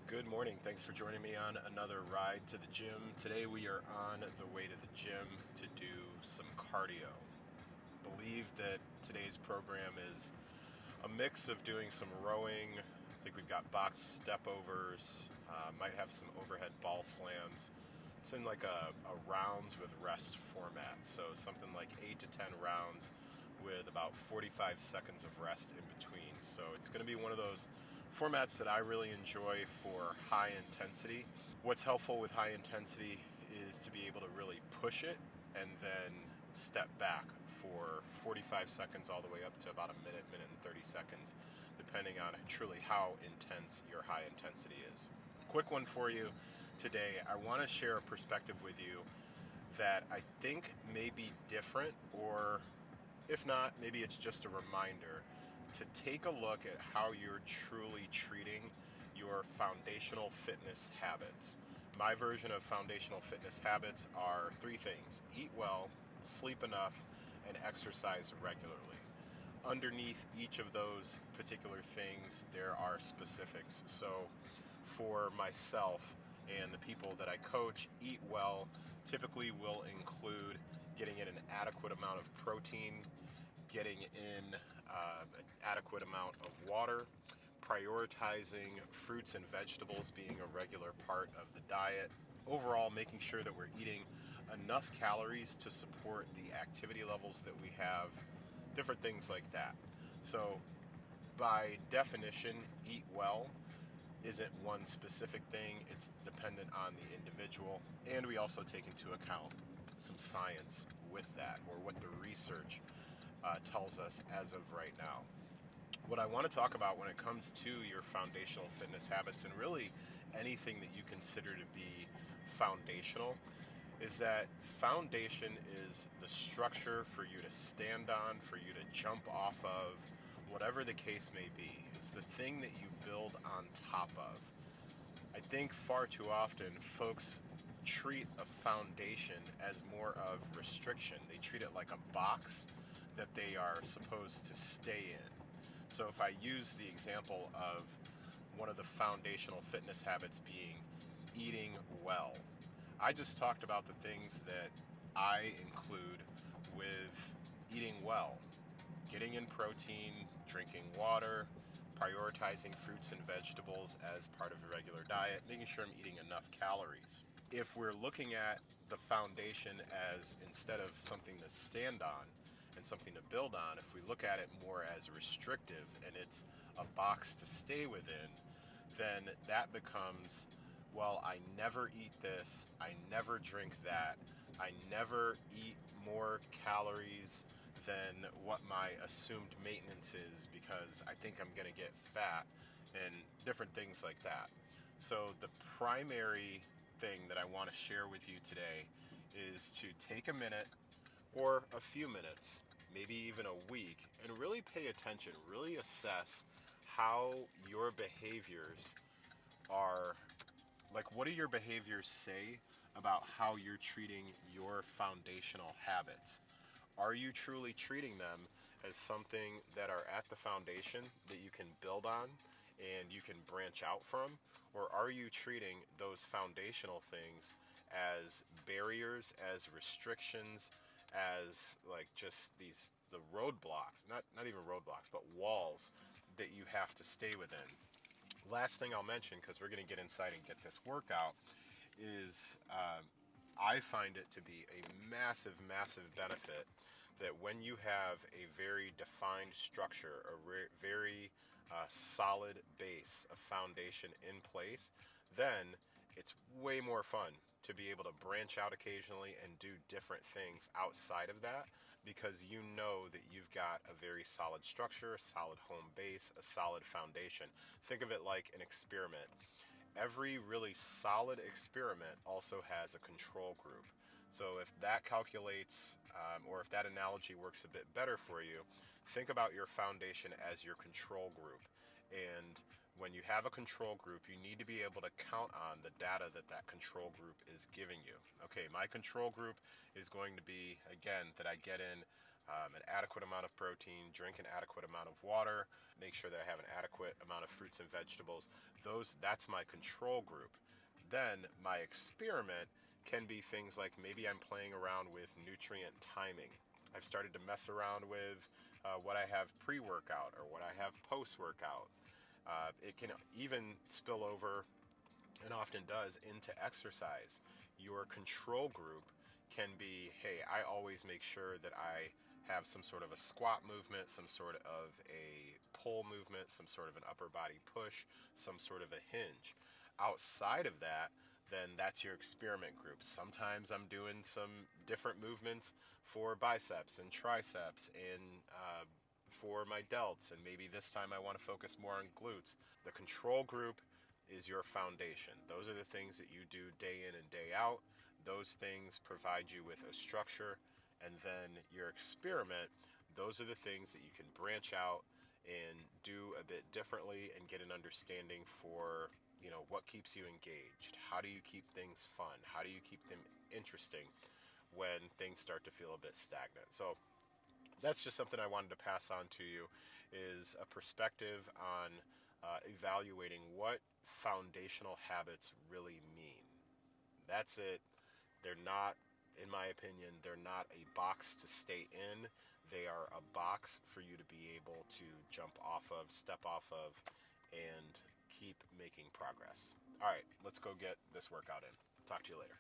Good morning. Thanks for joining me on another ride to the gym. Today we are on the way to the gym to do some cardio. Believe that today's program is a mix of doing some rowing. I think we've got box step overs, might have some overhead ball slams. It's in like a rounds with rest format. So something like 8 to 10 rounds with about 45 seconds of rest in between. So it's going to be one of those formats that I really enjoy for high intensity. What's helpful with high intensity is to be able to really push it and then step back for 45 seconds all the way up to about a minute, minute and 30 seconds, depending on truly how intense your high intensity is. Quick one for you today. I want to share a perspective with you that I think may be different, or if not, maybe it's just a reminder to take a look at how you're truly treating your foundational fitness habits. My version of foundational fitness habits are three things: eat well, sleep enough, and exercise regularly. Underneath each of those particular things, there are specifics. So for myself and the people that I coach, eat well typically will include getting in an adequate amount of protein, getting in an adequate amount of water, prioritizing fruits and vegetables being a regular part of the diet, overall making sure that we're eating enough calories to support the activity levels that we have, different things like that. So by definition, eat well isn't one specific thing, it's dependent on the individual, and we also take into account some science with that, or what the research tells us as of right now. What I want to talk about when it comes to your foundational fitness habits, and really anything that you consider to be foundational, is that foundation is the structure for you to stand on, for you to jump off of, whatever the case may be. It's the thing that you build on top of. I think far too often folks treat a foundation as more of restriction. They treat it like a box that they are supposed to stay in. So if I use the example of one of the foundational fitness habits being eating well, I just talked about the things that I include with eating well: getting in protein, drinking water, prioritizing fruits and vegetables as part of a regular diet, making sure I'm eating enough calories. If we're looking at the foundation as, instead of something to stand on and something to build on, if we look at it more as restrictive and it's a box to stay within, then that becomes, well, I never eat this, I never drink that, I never eat more calories than what my assumed maintenance is because I think I'm going to get fat, and different things like that. So the primary thing that I want to share with you today is to take a minute or a few minutes, maybe even a week, and really pay attention, really assess how your behaviors are. Like, what do your behaviors say about how you're treating your foundational habits? Are you truly treating them as something that are at the foundation that you can build on and you can branch out from? Or are you treating those foundational things as barriers, as restrictions, as like just the roadblocks, not even roadblocks, but walls that you have to stay within? Last thing I'll mention, because we're going to get inside and get this workout, is I find it to be a massive, massive benefit that when you have a very defined structure, a very solid base, a foundation in place, then it's way more fun to be able to branch out occasionally and do different things outside of that, because you know that you've got a very solid structure, a solid home base, a solid foundation. Think of it like an experiment. Every really solid experiment also has a control group. So if that calculates, or if that analogy works a bit better for you, think about your foundation as your control group. And when you have a control group, you need to be able to count on the data that that control group is giving you. Okay, my control group is going to be, again, that I get in an adequate amount of protein, drink an adequate amount of water, make sure that I have an adequate amount of fruits and vegetables. That's my control group. Then my experiment can be things like maybe I'm playing around with nutrient timing. I've started to mess around with what I have pre-workout or what I have post-workout. It can even spill over, and often does, into exercise. Your control group can be, hey, I always make sure that I have some sort of a squat movement, some sort of a pull movement, some sort of an upper body push, some sort of a hinge. Outside of that, then that's your experiment group. Sometimes I'm doing some different movements for biceps and triceps and for my delts, and maybe this time I want to focus more on glutes. The control group is your foundation. Those are the things that you do day in and day out. Those things provide you with a structure, and then your experiment, those are the things that you can branch out and do a bit differently and get an understanding for, what keeps you engaged. How do you keep things fun? How do you keep them interesting when things start to feel a bit stagnant? So that's just something I wanted to pass on to you, is a perspective on evaluating what foundational habits really mean. That's it. They're not, in my opinion, they're not a box to stay in. They are a box for you to be able to jump off of, step off of, and keep making progress. All right, let's go get this workout in. Talk to you later.